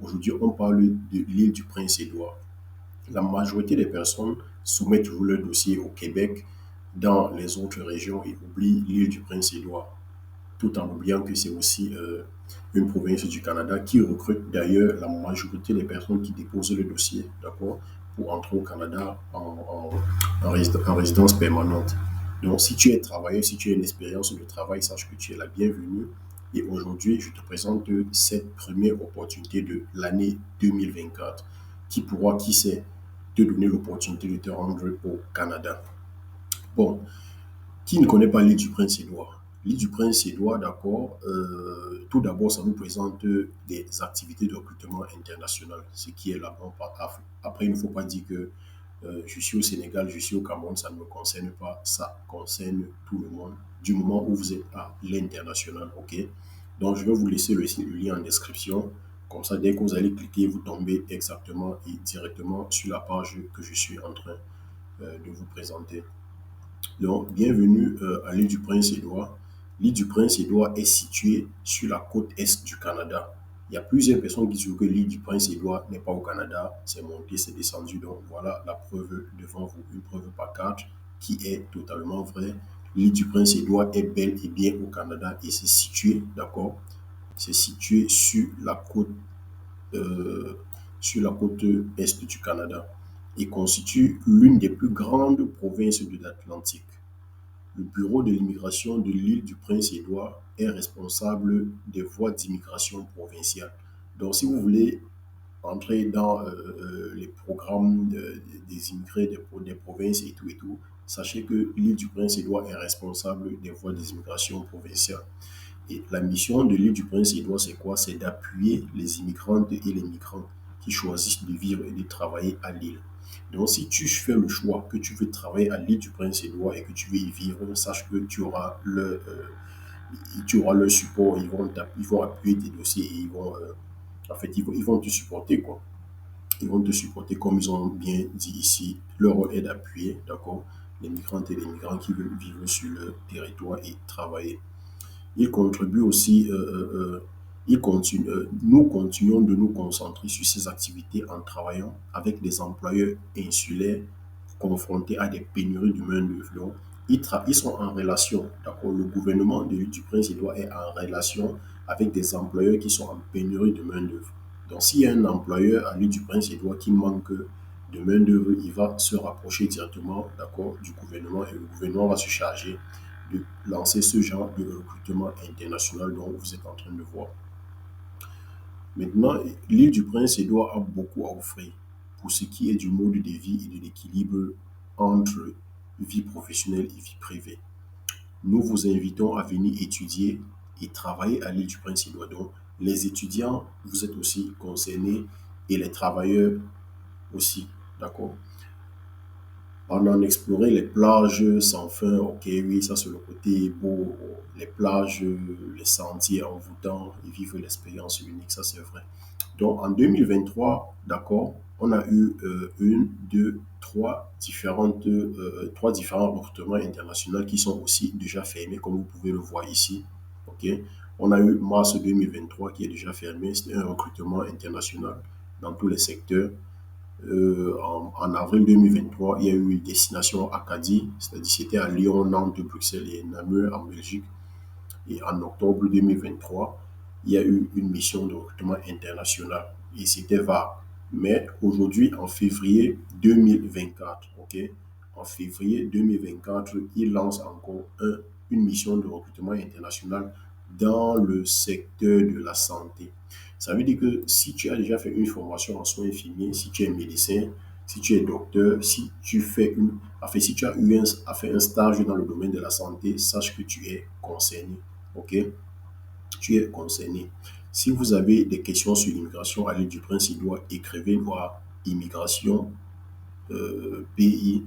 Aujourd'hui, on parle de l'île du Prince-Édouard. La majorité des personnes soumettent toujours leur dossier au Québec, dans les autres régions, et oublient l'île du Prince-Édouard, tout en oubliant que c'est aussi une province du Canada qui recrute d'ailleurs la majorité des personnes qui déposent le dossier, d'accord, pour entrer au Canada en résidence permanente. Donc, si tu es travailleur, si tu as une expérience de travail, sache que tu es la bienvenue. Et aujourd'hui, je te présente cette première opportunité de l'année 2024 qui pourra, qui sait, te donner l'opportunité de te rendre au Canada. Bon, qui ne connaît pas l'île du Prince-Édouard? L'île du Prince-Édouard, d'accord, tout d'abord, ça nous présente des activités de recrutement international, ce qui est là-bas. Après, il ne faut pas dire que je suis au Sénégal, je suis au Cameroun, ça ne me concerne pas, ça concerne tout le monde, du moment où vous êtes à l'international, ok? Donc, je vais vous laisser le lien en description. Comme ça, dès que vous allez cliquer, vous tombez exactement et directement sur la page que je suis en train de vous présenter. Donc, bienvenue à l'île du Prince-Édouard. L'île du Prince-Édouard est située sur la côte est du Canada. Il y a plusieurs personnes qui disent que l'île du Prince-Édouard n'est pas au Canada. C'est monté, c'est descendu. Donc, voilà la preuve devant vous, une preuve par carte qui est totalement vraie. L'île du Prince-Édouard est bel et bien au Canada et c'est situé, d'accord, c'est situé euh, sur la côte est du Canada et constitue l'une des plus grandes provinces de l'Atlantique. Le bureau de l'immigration de l'île du Prince-Édouard est responsable des voies d'immigration provinciales. Donc, si vous voulez entrer dans les programmes des immigrés des provinces et tout, sachez que l'île du Prince-Édouard est responsable des voies des immigrations provinciales. Et la mission de l'île du Prince-Édouard, c'est quoi? C'est d'appuyer les immigrantes et les migrants qui choisissent de vivre et de travailler à l'île. Donc, si tu fais le choix que tu veux travailler à l'île du Prince-Édouard et que tu veux y vivre, sache que tu auras le support. Ils vont appuyer tes dossiers et en fait, ils vont te supporter, quoi. Ils vont te supporter comme ils ont bien dit ici. Leur rôle est d'appuyer, d'accord, les migrantes et les migrants qui veulent vivre sur le territoire et travailler. Il contribue aussi, nous continuons de nous concentrer sur ces activités en travaillant avec des employeurs insulaires confrontés à des pénuries de main-d'œuvre. Donc, ils sont en relation, d'accord, le gouvernement de l'île du Prince-Édouard est en relation avec des employeurs qui sont en pénurie de main-d'œuvre. Donc, s'il y a un employeur à l'île du Prince-Édouard qui manque de main-d'œuvre, il va se rapprocher directement, d'accord, du gouvernement et le gouvernement va se charger de lancer ce genre de recrutement international dont vous êtes en train de voir. Maintenant, l'île du Prince-Édouard a beaucoup à offrir pour ce qui est du mode de vie et de l'équilibre entre vie professionnelle et vie privée. Nous vous invitons à venir étudier et travailler à l'île du Prince-Édouard. Donc, les étudiants, vous êtes aussi concernés et les travailleurs aussi, d'accord? On a exploré les plages sans fin. Ok, oui, ça c'est le côté beau. Les plages, les sentiers envoûtants, ils vivent l'expérience unique, ça c'est vrai. Donc en 2023, d'accord, on a eu une, deux, trois différents recrutements internationaux qui sont aussi déjà fermés, comme vous pouvez le voir ici. Ok, on a eu mars 2023 qui est déjà fermé, c'est un recrutement international dans tous les secteurs. En avril 2023, il y a eu Destination Acadie, c'est-à-dire c'était à Lyon, Nantes, Bruxelles et Namur en Belgique. Et en octobre 2023, il y a eu une mission de recrutement international et c'était vague. Mais aujourd'hui, en février 2024, ok, en février 2024, il lance encore une mission de recrutement international dans le secteur de la santé. Ça veut dire que si tu as déjà fait une formation en soins infirmiers, si tu es médecin, si tu es docteur, si tu fais enfin, si tu as fait un stage dans le domaine de la santé, sache que tu es concerné. Ok? Tu es concerné. Si vous avez des questions sur l'immigration à l'île du Prince-Édouard, écrivez-nous à immigration PI,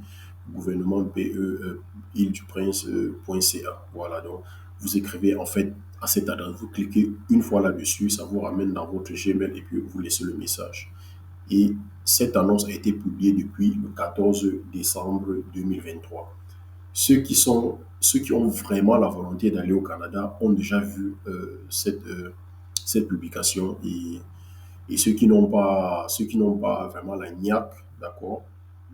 gouvernement PE, île du Prince.ca. Voilà, donc vous écrivez en fait à cette adresse, vous cliquez une fois là-dessus, ça vous ramène dans votre Gmail et puis vous laissez le message. Et cette annonce a été publiée depuis le 14 décembre 2023. Ceux qui ont vraiment la volonté d'aller au Canada ont déjà vu cette publication et Et ceux qui n'ont pas vraiment la niaque, d'accord,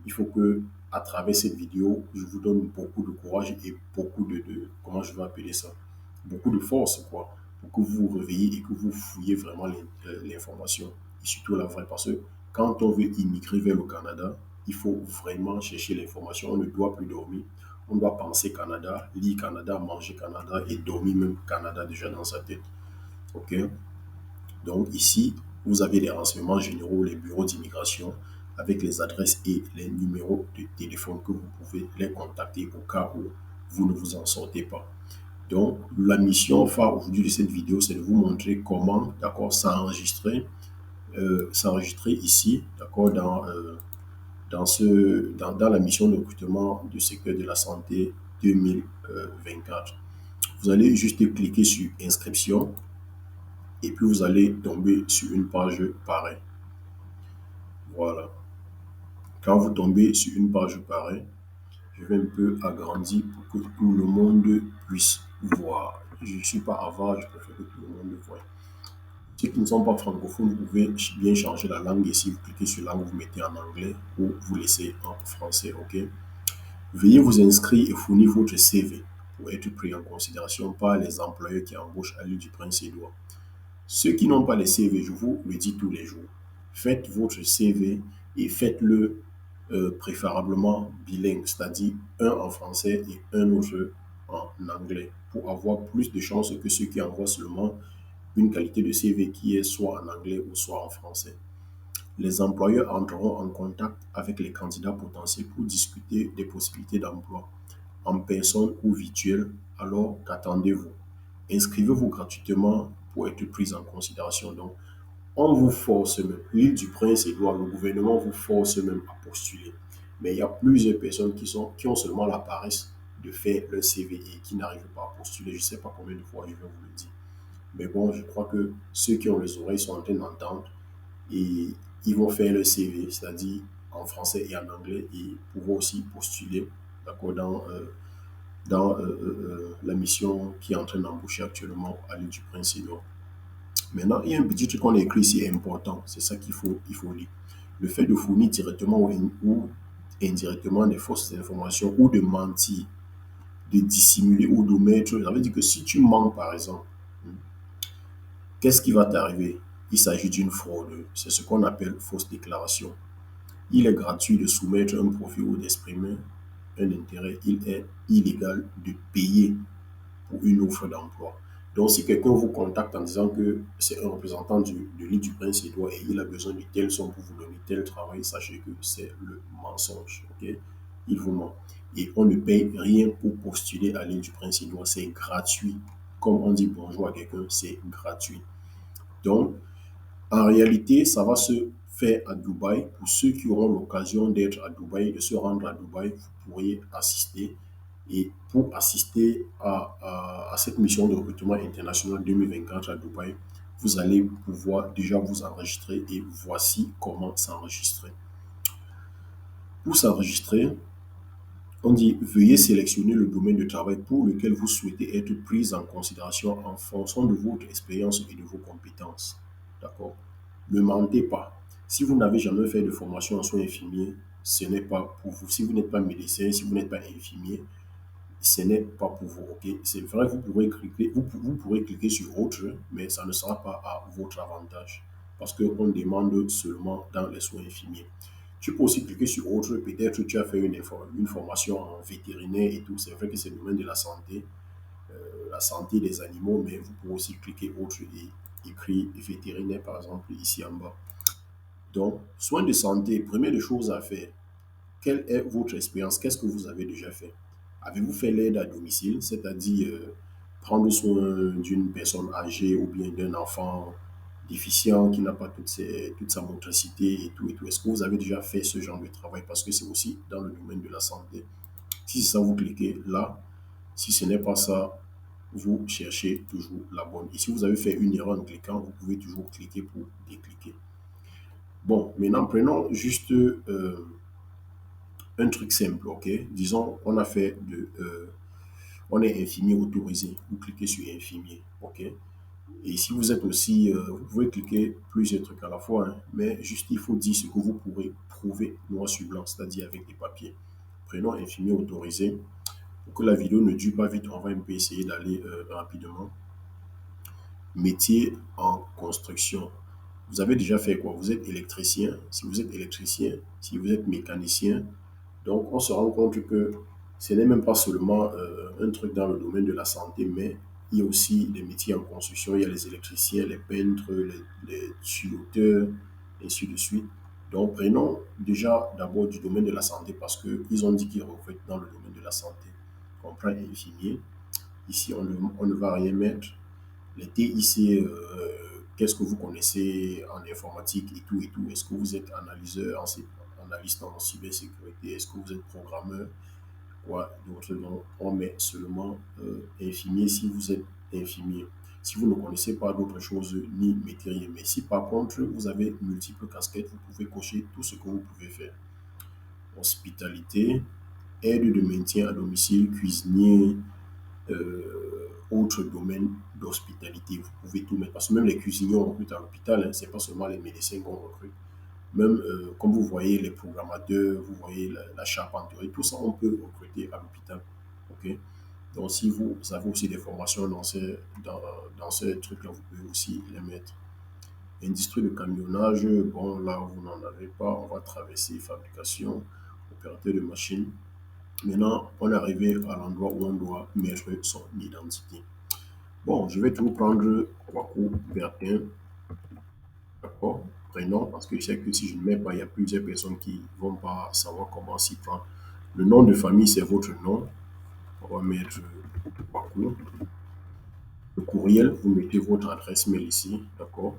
il faut que, à travers cette vidéo, je vous donne beaucoup de courage et beaucoup comment je vais appeler ça, beaucoup de force, quoi, pour que vous vous réveillez et que vous fouillez vraiment l'information, et surtout la vraie, parce que quand on veut immigrer vers le Canada, il faut vraiment chercher l'information. On ne doit plus dormir. On doit penser Canada, lire Canada, manger Canada et dormir même Canada déjà dans sa tête. OK? Donc ici, vous avez les renseignements généraux, les bureaux d'immigration avec les adresses et les numéros de téléphone que vous pouvez les contacter au cas où vous ne vous en sortez pas. Donc, la mission phare aujourd'hui de cette vidéo, c'est de vous montrer comment, d'accord, s'enregistrer ici, d'accord, dans la mission de recrutement du secteur de la santé 2024. Vous allez juste cliquer sur inscription et puis vous allez tomber sur une page pareille. Voilà. Quand vous tombez sur une page pareille, je vais un peu agrandir pour que tout le monde puisse voir. Je ne suis pas avare, je préfère que tout le monde voie. Ceux qui ne sont pas francophones, vous pouvez bien changer la langue et si vous cliquez sur langue, vous mettez en anglais ou vous laissez en français, ok? Veuillez vous inscrire et fournir votre CV pour être pris en considération par les employeurs qui embauchent à l'île du Prince-Édouard. Ceux qui n'ont pas les CV, je vous le dis tous les jours, faites votre CV et faites-le préférablement bilingue, c'est-à-dire un en français et un autre en anglais, pour avoir plus de chances que ceux qui envoient seulement une qualité de CV qui est soit en anglais ou soit en français. Les employeurs entreront en contact avec les candidats potentiels pour discuter des possibilités d'emploi, en personne ou virtuel. Alors qu'attendez-vous? Inscrivez-vous gratuitement pour être pris en considération. Donc, on vous force même, l'île du Prince-Édouard, le gouvernement vous force même à postuler. Mais il y a plusieurs personnes qui ont seulement la paresse de faire leur CV et qui n'arrivent pas à postuler. Je ne sais pas combien de fois je vais vous le dire. Mais bon, je crois que ceux qui ont les oreilles sont en train d'entendre et ils vont faire le CV, c'est-à-dire en français et en anglais, et pouvoir aussi postuler, d'accord, dans la mission qui est en train d'embaucher actuellement à l'île du Prince-Édouard. Maintenant, il y a un petit truc qu'on a écrit ici important, c'est ça il faut lire. Le fait de fournir directement ou indirectement des fausses informations ou de mentir, de dissimuler ou d'omettre, ça veut dire que si tu mens par exemple, qu'est-ce qui va t'arriver? Il s'agit d'une fraude. C'est ce qu'on appelle fausse déclaration. Il est gratuit de soumettre un profil ou d'exprimer un intérêt. Il est illégal de payer pour une offre d'emploi. Donc, si quelqu'un vous contacte en disant que c'est un représentant de l'île du Prince-Édouard et il a besoin de telle somme pour vous donner tel travail, sachez que c'est le mensonge. Ok? Il vous ment. Et on ne paye rien pour postuler à l'île du Prince-Édouard. C'est gratuit. Comme on dit bonjour à quelqu'un, c'est gratuit. Donc, en réalité, ça va se faire à Dubaï. Pour ceux qui auront l'occasion d'être à Dubaï, de se rendre à Dubaï, vous pourriez assister. Et pour assister à cette mission de recrutement international 2024 à Dubaï, vous allez pouvoir déjà vous enregistrer et voici comment s'enregistrer. Pour s'enregistrer, on dit veuillez sélectionner le domaine de travail pour lequel vous souhaitez être pris en considération en fonction de votre expérience et de vos compétences. D'accord? Ne mentez pas. Si vous n'avez jamais fait de formation en soins infirmiers, ce n'est pas pour vous. Si vous n'êtes pas médecin, si vous n'êtes pas infirmier, ce n'est pas pour vous. Ok? C'est vrai, vous pourrez cliquer sur autre, mais ça ne sera pas à votre avantage parce qu'on demande seulement dans les soins infirmiers. Tu peux aussi cliquer sur autre, peut-être tu as fait une formation en vétérinaire et tout. C'est vrai que c'est le domaine de la santé des animaux, mais vous pouvez aussi cliquer autre et écrire vétérinaire par exemple ici en bas. Donc, soins de santé, première des choses à faire, quelle est votre expérience? Qu'est-ce que vous avez déjà fait? Avez-vous fait l'aide à domicile, c'est-à-dire prendre soin d'une personne âgée ou bien d'un enfant déficient qui n'a pas toute sa motricité et tout et tout? Est-ce que vous avez déjà fait ce genre de travail? Parce que c'est aussi dans le domaine de la santé. Si c'est ça, vous cliquez là. Si ce n'est pas ça, vous cherchez toujours la bonne. Et si vous avez fait une erreur en cliquant, vous pouvez toujours cliquer pour décliquer. Bon, maintenant, prenons juste un truc simple, ok? Disons, on est infirmier autorisé. Vous cliquez sur infirmier, ok? Et si vous êtes aussi, vous pouvez cliquer plusieurs trucs à la fois, hein, mais juste il faut dire ce que vous pourrez prouver noir sur blanc, c'est-à-dire avec des papiers. Prénom infirmier autorisé. Pour que la vidéo ne dure pas vite, on va un peu essayer d'aller rapidement. Métier en construction. Vous avez déjà fait quoi? Vous êtes électricien. Si vous êtes électricien, si vous êtes mécanicien, donc on se rend compte que ce n'est même pas seulement un truc dans le domaine de la santé, mais il y a aussi des métiers en construction. Il y a les électriciens, les peintres, les tuyauteur, et ainsi de suite. Donc prenons déjà d'abord du domaine de la santé parce qu'ils ont dit qu'ils recrutent dans le domaine de la santé. On prend infirmier. Ici, on ne va rien mettre. Les TIC, qu'est-ce que vous connaissez en informatique et tout et tout? Est-ce que vous êtes analyseur, analyste en cybersécurité? Est-ce que vous êtes programmeur? Quoi d'autre? Donc, on met seulement infirmier si vous êtes infirmier. Si vous ne connaissez pas d'autres choses, ni mettez rien. Mais si par contre vous avez multiples casquettes, vous pouvez cocher tout ce que vous pouvez faire. Hospitalité, aide de maintien à domicile, cuisinier, autres domaines d'hospitalité. Vous pouvez tout mettre. Parce que même les cuisiniers, on recrute à l'hôpital. Hein, ce n'est pas seulement les médecins qu'on recrute. Même, comme vous voyez, les programmateurs, vous voyez la charpenterie, tout ça, on peut recruter à l'hôpital. OK? Donc, si vous avez aussi des formations dans ces trucs-là, vous pouvez aussi les mettre. Industrie de camionnage, bon, là, vous n'en avez pas. On va traverser fabrication, opérateur de machine. Maintenant, on est arrivé à l'endroit où on doit mettre son identité. Bon, je vais tout prendre Kwaku Bertin, d'accord, prénom, parce que je sais que si je ne mets pas, il y a plusieurs personnes qui ne vont pas savoir comment s'y prendre. Le nom de famille, c'est votre nom. On va mettre Kwaku. Le courriel, vous mettez votre adresse mail ici, d'accord,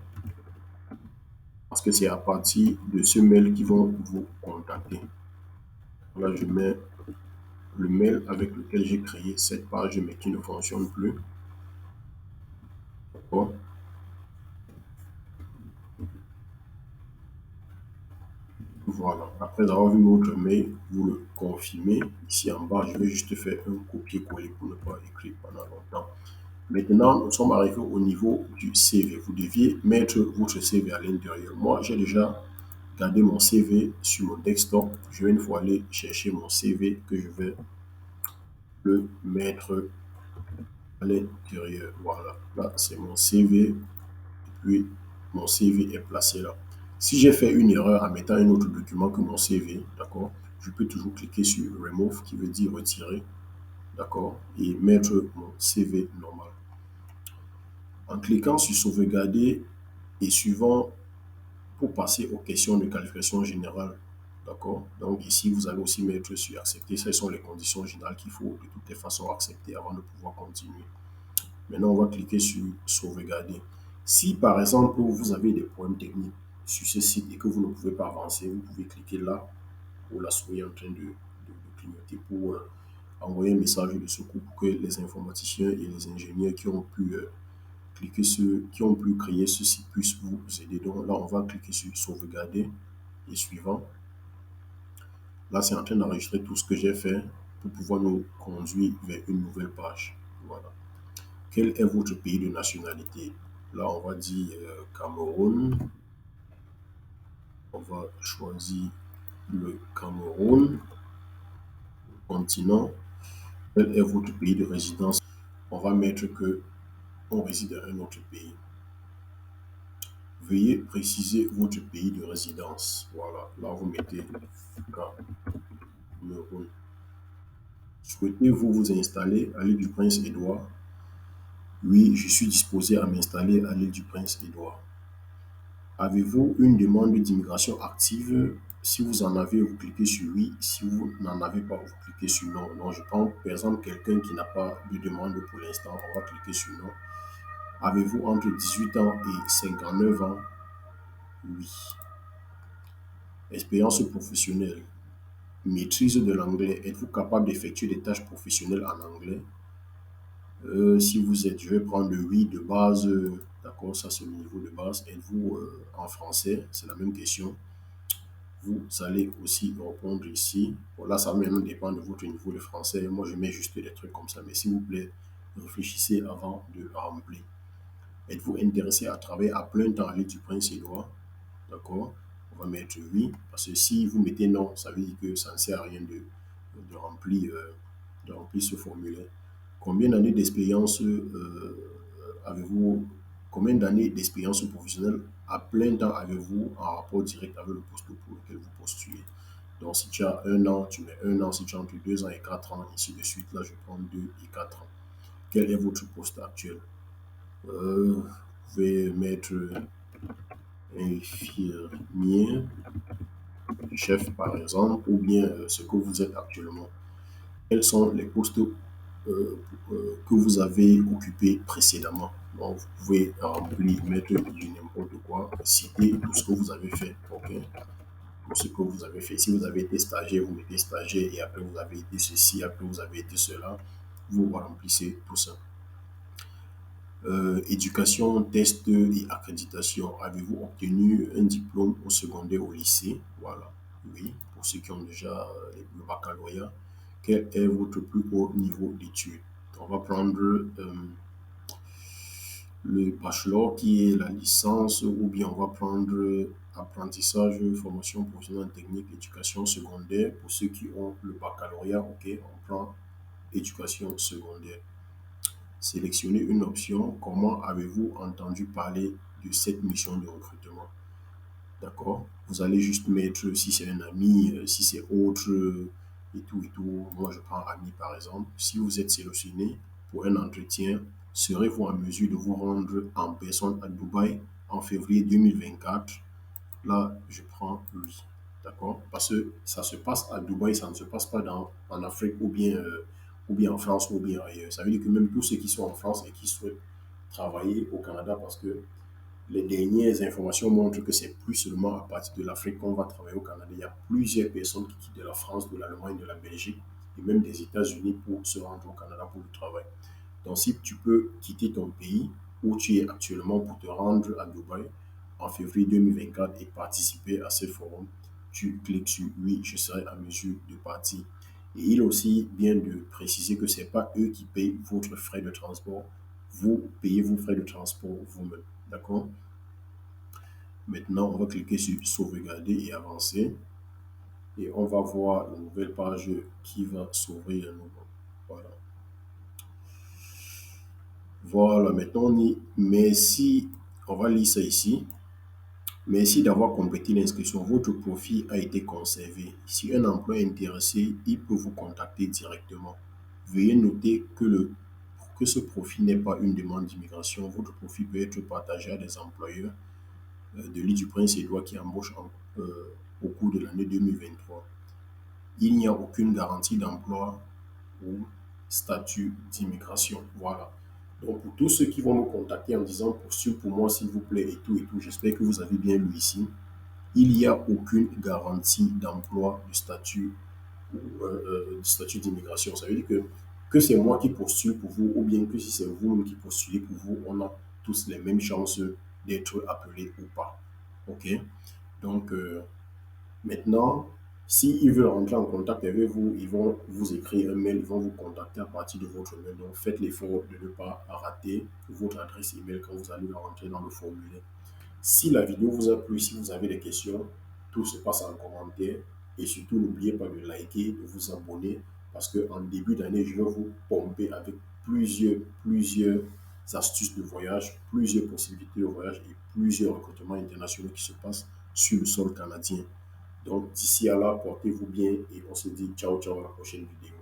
parce que c'est à partir de ce mail qu'ils vont vous contacter. Là, je mets le mail avec lequel j'ai créé cette page, mais qui ne fonctionne plus. D'accord. Voilà. Après avoir vu votre mail, vous le confirmez. Ici en bas, je vais juste faire un copier-coller pour ne pas écrire pendant longtemps. Maintenant, nous sommes arrivés au niveau du CV. Vous deviez mettre votre CV à l'intérieur. Moi, j'ai déjà gardé mon CV sur mon desktop. Je vais une fois aller chercher mon CV que je vais le mettre à l'intérieur. Voilà. Là, c'est mon CV. Puis, mon CV est placé là. Si j'ai fait une erreur en mettant un autre document que mon CV, d'accord, je peux toujours cliquer sur Remove, qui veut dire retirer, d'accord, et mettre mon CV normal. En cliquant sur Sauvegarder et suivant pour passer aux questions de qualification générale, d'accord. Donc ici, vous allez aussi mettre sur Accepter. Ce sont les conditions générales qu'il faut de toutes les façons accepter avant de pouvoir continuer. Maintenant, on va cliquer sur Sauvegarder. Si par exemple vous avez des problèmes techniques sur ce site et que vous ne pouvez pas avancer, vous pouvez cliquer là où la souris est en train de clignoter pour envoyer un message de secours pour que les informaticiens et les ingénieurs qui ont pu cliquer sur, qui ont pu créer ce site puissent vous aider. Donc là, on va cliquer sur Sauvegarder et suivant. Là, c'est en train d'enregistrer tout ce que j'ai fait pour pouvoir nous conduire vers une nouvelle page. Voilà. Quel est votre pays de nationalité? Là, on va dire Cameroun. On va choisir le Cameroun. Continent. Quel est votre pays de résidence? On va mettre que on réside dans un autre pays. Veuillez préciser votre pays de résidence. Voilà. Là, vous mettez Cameroun. Souhaitez-vous vous installer à l'île du Prince-Édouard? Oui, je suis disposé à m'installer à l'île du Prince-Édouard. Avez-vous une demande d'immigration active? Si vous en avez, vous cliquez sur oui. Si vous n'en avez pas, vous cliquez sur non. Donc, je prends par exemple quelqu'un qui n'a pas de demande pour l'instant. On va cliquer sur non. Avez-vous entre 18 ans et 59 ans? Oui. Expérience professionnelle. Maîtrise de l'anglais. Êtes-vous capable d'effectuer des tâches professionnelles en anglais? Si vous êtes, je vais prendre le oui de base. D'accord, ça c'est le niveau de base. Êtes-vous en français? C'est la même question. Vous allez aussi répondre ici. Bon, là, ça va maintenant dépendre de votre niveau de français. Moi, je mets juste des trucs comme ça. Mais s'il vous plaît, réfléchissez avant de remplir. Êtes-vous intéressé à travailler à plein temps à l'île du Prince-Édouard? D'accord? On va mettre oui, parce que si vous mettez non, ça veut dire que ça ne sert à rien de remplir ce formulaire. Combien d'années d'expérience avez-vous? Combien d'années d'expérience professionnelle à plein temps avez-vous en rapport direct avec le poste pour lequel vous postulez? Donc, si tu as un an, tu mets un an. Si tu as entre 2 ans et 4 ans, ainsi de suite. Là, je prends 2 et 4 ans. Quel est votre poste actuel? Vous pouvez mettre infirmier, chef par exemple, ou bien ce que vous êtes actuellement. Quels sont les postes que vous avez occupés précédemment? Donc, vous pouvez remplir, mettre du n'importe quoi, citer tout ce que vous avez fait. OK? Tout ce que vous avez fait. Si vous avez été stagiaire, vous mettez stagiaire et après vous avez été ceci, après vous avez été cela. Vous remplissez tout ça. Éducation, test et accréditation. Avez-vous obtenu un diplôme au secondaire au lycée? Voilà. Oui, pour ceux qui ont déjà le baccalauréat. Quel est votre plus haut niveau d'études? On va prendre le bachelor qui est la licence ou bien on va prendre apprentissage, formation professionnelle technique, éducation secondaire. Pour ceux qui ont le baccalauréat, ok, on prend éducation secondaire. Sélectionnez une option. Comment avez-vous entendu parler de cette mission de recrutement? D'accord? Vous allez juste mettre si c'est un ami, si c'est autre et tout et tout. Moi, je prends ami par exemple. Si vous êtes sélectionné pour un entretien, serez-vous en mesure de vous rendre en personne à Dubaï en février 2024? Là, je prends oui. D'accord? Parce que ça se passe à Dubaï, ça ne se passe pas en Afrique ou bien en France ou bien ailleurs. Ça veut dire que même tous ceux qui sont en France et qui souhaitent travailler au Canada, parce que les dernières informations montrent que c'est plus seulement à partir de l'Afrique qu'on va travailler au Canada. Il y a plusieurs personnes qui quittent de la France, de l'Allemagne, de la Belgique et même des États-Unis pour se rendre au Canada pour le travail. Donc, si tu peux quitter ton pays où tu es actuellement pour te rendre à Dubaï en février 2024 et participer à ce forum, tu cliques sur oui, je serai en mesure de partir. Et il est aussi bien de préciser que ce n'est pas eux qui payent votre frais de transport, vous payez vos frais de transport vous-même. D'accord? Maintenant, on va cliquer sur sauvegarder et avancer. Et on va voir la nouvelle page qui va s'ouvrir à nouveau. Voilà. Voilà, maintenant on y. Merci. On va lire ça ici. Merci d'avoir complété l'inscription. Votre profil a été conservé. Si un emploi est intéressé, il peut vous contacter directement. Veuillez noter que ce profil n'est pas une demande d'immigration. Votre profil peut être partagé à des employeurs de l'île du Prince-Édouard qui embauchent au cours de l'année 2023. Il n'y a aucune garantie d'emploi ou statut d'immigration. Voilà. Donc, pour tous ceux qui vont me contacter en disant postule pour moi, s'il vous plaît, et tout, j'espère que vous avez bien lu ici. Il n'y a aucune garantie d'emploi, de statut d'immigration. Ça veut dire que c'est moi qui postule pour vous, ou bien que si c'est vous qui postulez pour vous, on a tous les mêmes chances d'être appelés ou pas. OK? Donc, maintenant, s'ils veulent rentrer en contact avec vous, ils vont vous écrire un mail, ils vont vous contacter à partir de votre mail. Donc, faites l'effort de ne pas rater votre adresse email quand vous allez rentrer dans le formulaire. Si la vidéo vous a plu, si vous avez des questions, tout se passe en commentaire. Et surtout, n'oubliez pas de liker, de vous abonner, parce qu'en début d'année, je vais vous pomper avec plusieurs astuces de voyage, plusieurs possibilités de voyage et plusieurs recrutements internationaux qui se passent sur le sol canadien. Donc, d'ici à là, portez-vous bien et on se dit ciao, ciao à la prochaine vidéo.